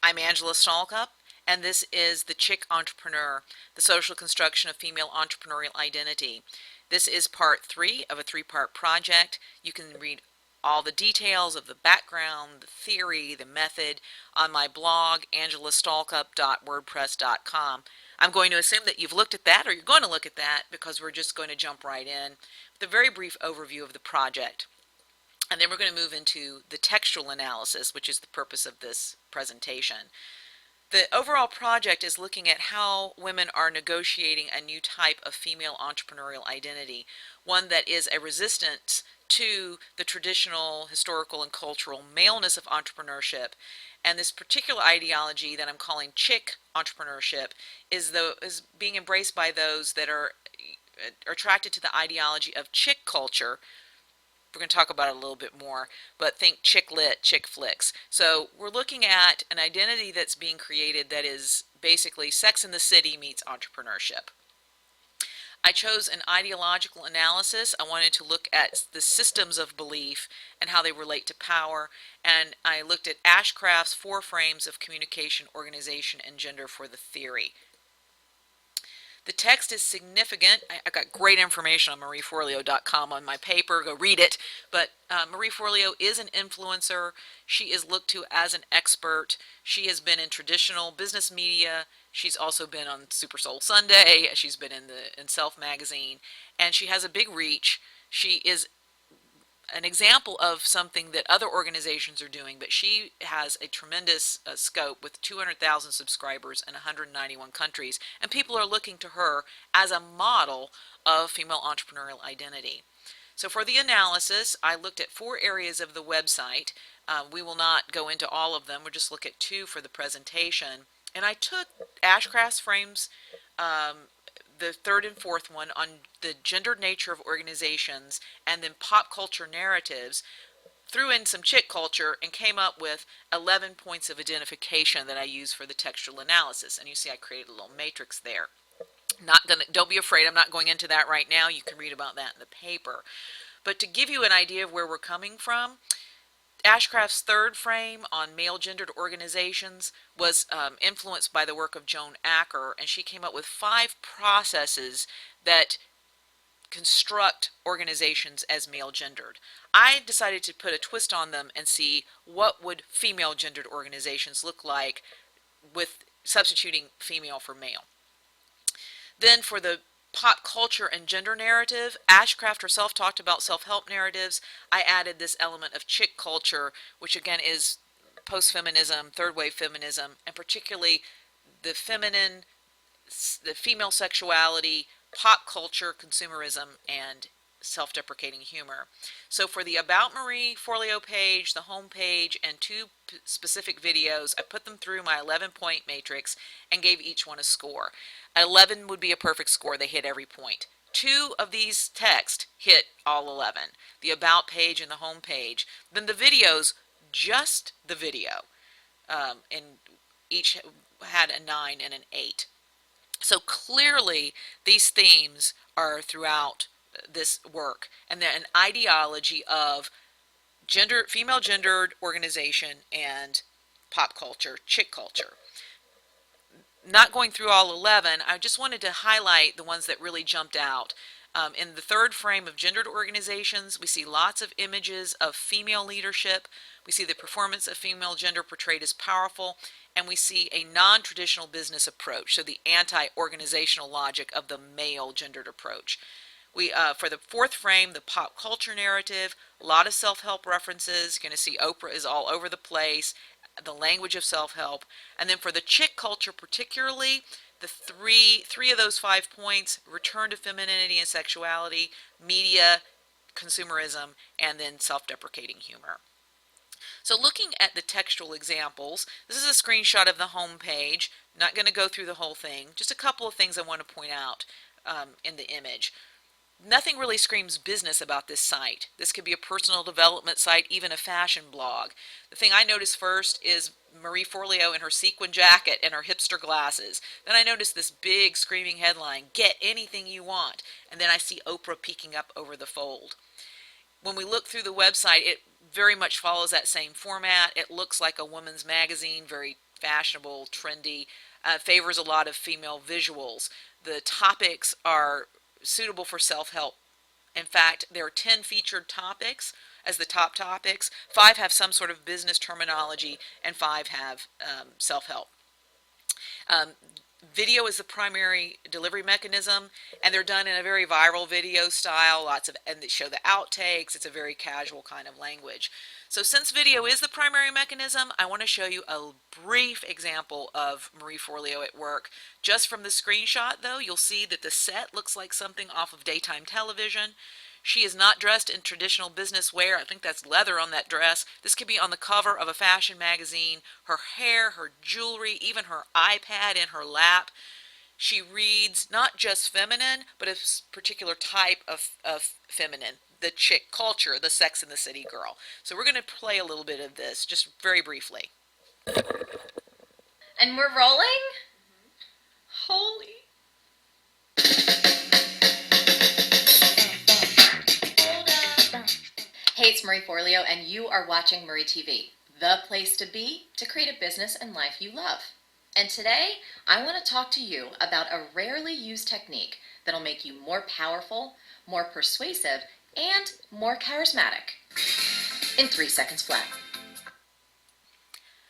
I'm Angela Stallcup, and this is The Chick Entrepreneur, the social construction of female entrepreneurial identity. This is part three of a three-part project. You can read all the details of the background, the theory, the method on my blog, angelastallcup.wordpress.com. I'm going to assume that you've looked at that, or you're going to look at that, because we're just going to jump right in with a very brief overview of the project. And then we're going to move into the textual analysis, which is the purpose of this presentation. The overall project is looking at how women are negotiating a new type of female entrepreneurial identity, one that is a resistance to the traditional historical and cultural maleness of entrepreneurship. And this particular ideology that I'm calling chick entrepreneurship is being embraced by those that are attracted to the ideology of chick culture. We're going to talk about it a little bit more, but think chick lit, chick flicks. So we're looking at an identity that's being created that is basically Sex in the City meets entrepreneurship. I chose an ideological analysis. I wanted to look at the systems of belief and how they relate to power, and I looked at Ashcraft's 4 frames of communication, organization, and gender for the theory. The text is significant. I got great information on marieforleo.com on my paper. Go read it. But Marie Forleo is an influencer. She is looked to as an expert. She has been in traditional business media. She's also been on Super Soul Sunday. She's been in Self magazine, and she has a big reach. She is an example of something that other organizations are doing, but she has a tremendous scope with 200,000 subscribers in 191 countries, and people are looking to her as a model of female entrepreneurial identity. So for the analysis, I looked at 4 areas of the website. We will not go into all of them. We'll just look at 2 for the presentation. And I took Ashcraft's frames, the 3rd and 4th one on the gendered nature of organizations, and then pop culture narratives, threw in some chick culture, and came up with 11 points of identification that I use for the textual analysis. And you see I created a little matrix there. Don't be afraid, I'm not going into that right now. You can read about that in the paper. But to give you an idea of where we're coming from, Ashcraft's 3rd frame on male gendered organizations was influenced by the work of Joan Acker, and she came up with 5 processes that construct organizations as male gendered. I decided to put a twist on them and see what would female gendered organizations look like with substituting female for male. Then for the pop culture and gender narrative, Ashcraft herself talked about self-help narratives. I added this element of chick culture, which again is post-feminism, third wave feminism, and particularly the feminine, the female sexuality, pop culture, consumerism, and self-deprecating humor. So for the About Marie Forleo page, the home page, and 2 specific videos, I put them through my 11-point matrix and gave each one a score. 11 would be a perfect score. They hit every point. 2 of these texts hit all 11. The About page and the home page. Then the videos, just the video, and each had a 9 and an 8. So clearly these themes are throughout this work, and then an ideology of female gendered organization and pop culture, chick culture. Not going through all 11, I just wanted to highlight the ones that really jumped out. In the 3rd frame of gendered organizations, we see lots of images of female leadership. We see the performance of female gender portrayed as powerful, and we see a non-traditional business approach, so the anti-organizational logic of the male gendered approach. For the 4th frame, the pop culture narrative, a lot of self-help references. You're going to see Oprah is all over the place, the language of self-help. And then for the chick culture particularly, the three of those 5 points: return to femininity and sexuality, media, consumerism, and then self-deprecating humor. So looking at the textual examples, this is a screenshot of the home page. Not going to go through the whole thing. Just a couple of things I want to point out in the image. Nothing really screams business about this site. This could be a personal development site, even a fashion blog. The thing I noticed first is Marie Forleo in her sequin jacket and her hipster glasses. Then I noticed this big screaming headline, "Get anything you want." And then I see Oprah peeking up over the fold. When we look through the website, it very much follows that same format. It looks like a woman's magazine, very fashionable, trendy, favors a lot of female visuals. The topics are suitable for self-help. In fact, there are 10 featured topics as the top topics. 5 have some sort of business terminology, and 5 have self-help. Um, Video is the primary delivery mechanism, and they're done in a very viral video style. And they show the outtakes. It's a very casual kind of language. So since video is the primary mechanism, I want to show you a brief example of Marie Forleo at work. Just from the screenshot, though, you'll see that the set looks like something off of daytime television. She is not dressed in traditional business wear. I think that's leather on that dress. This could be on the cover of a fashion magazine. Her hair, her jewelry, even her iPad in her lap. She reads not just feminine, but a particular type of feminine. The chick culture, the Sex and the City girl. So we're going to play a little bit of this, just very briefly. And we're rolling? Holy. Hey, it's Marie Forleo, and you are watching Marie TV, the place to be to create a business and life you love. And today, I want to talk to you about a rarely used technique that'll make you more powerful, more persuasive, and more charismatic in 3 seconds flat.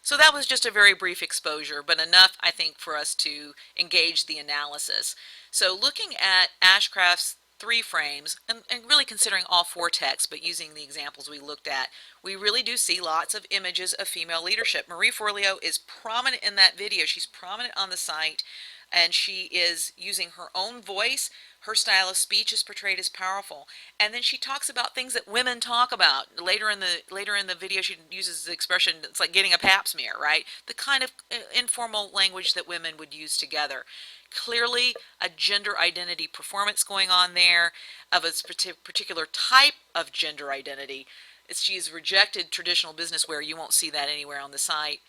So that was just a very brief exposure, but enough, I think, for us to engage the analysis. So looking at Ashcraft's 3 frames, and really considering all 4 texts, but using the examples we looked at, we really do see lots of images of female leadership. Marie Forleo is prominent in that video. She's prominent on the site, and she is using her own voice. Her style of speech is portrayed as powerful, and then she talks about things that women talk about. Later in the video, she uses the expression, it's like getting a pap smear, right? The kind of informal language that women would use together. Clearly a gender identity performance going on there of a particular type of gender identity. She's rejected traditional business wear. You won't see that anywhere on the site.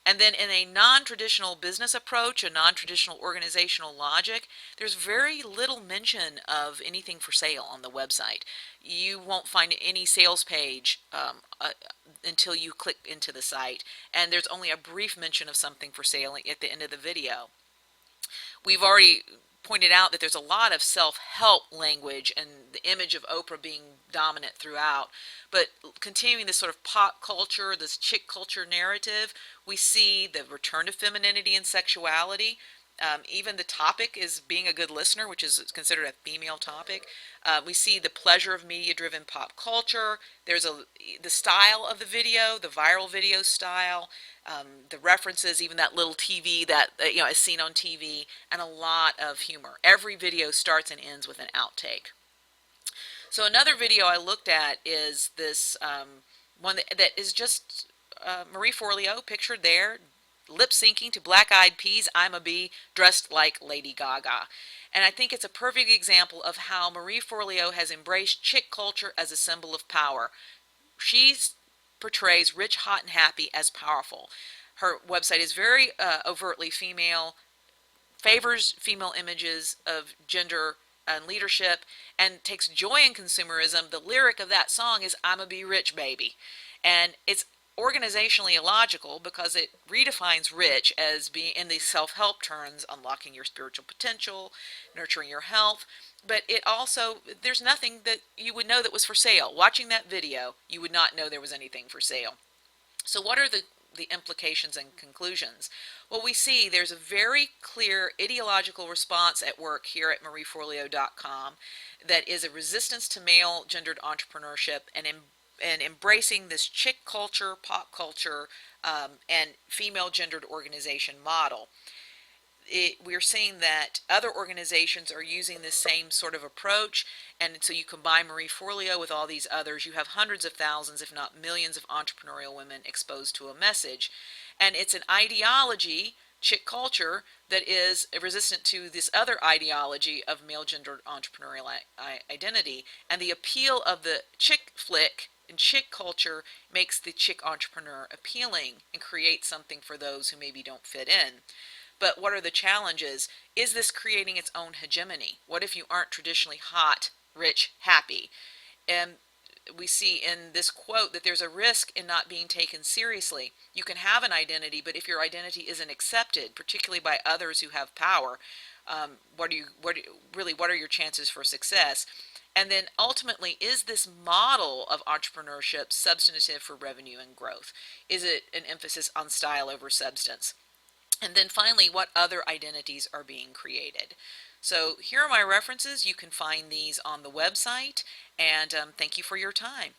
And then in a non-traditional business approach, a non-traditional organizational logic, there's very little mention of anything for sale on the website. You won't find any sales page until you click into the site, and there's only a brief mention of something for sale at the end of the video. We've already pointed out that there's a lot of self-help language and the image of Oprah being dominant throughout. But continuing this sort of pop culture, this chick culture narrative, we see the return to femininity and sexuality. Even the topic is being a good listener, which is considered a female topic. We see the pleasure of media-driven pop culture. There's the style of the video, the viral video style, the references, even that little TV that is seen on TV, and a lot of humor. Every video starts and ends with an outtake. So another video I looked at is this one that is just Marie Forleo pictured there, lip syncing to Black Eyed Peas' "I'm a Bee," dressed like Lady Gaga. And I think it's a perfect example of how Marie Forleo has embraced chick culture as a symbol of power. She portrays rich, hot, and happy as powerful. Her website is very overtly female, favors female images of gender and leadership, and takes joy in consumerism. The lyric of that song is "I'm a Be Rich, baby." And it's organizationally illogical because it redefines rich as being, in these self-help terms, unlocking your spiritual potential, nurturing your health. But it also, there's nothing that you would know that was for sale. Watching that video, you would not know there was anything for sale. So what are the implications and conclusions? Well, we see there's a very clear ideological response at work here at marieforleo.com that is a resistance to male gendered entrepreneurship and embracing this chick culture, pop culture, and female gendered organization model. We're seeing that other organizations are using this same sort of approach, and so you combine Marie Forleo with all these others, you have hundreds of thousands, if not millions, of entrepreneurial women exposed to a message. And it's an ideology, chick culture, that is resistant to this other ideology of male gendered entrepreneurial identity. And the appeal of the chick flick and chick culture makes the chick entrepreneur appealing and creates something for those who maybe don't fit in. But what are the challenges? Is this creating its own hegemony? What if you aren't traditionally hot, rich, happy? And we see in this quote that there's a risk in not being taken seriously. You can have an identity, but if your identity isn't accepted, particularly by others who have power, what are your chances for success? And then ultimately, is this model of entrepreneurship substantive for revenue and growth? Is it an emphasis on style over substance? And then finally, what other identities are being created? So here are my references. You can find these on the website, and thank you for your time.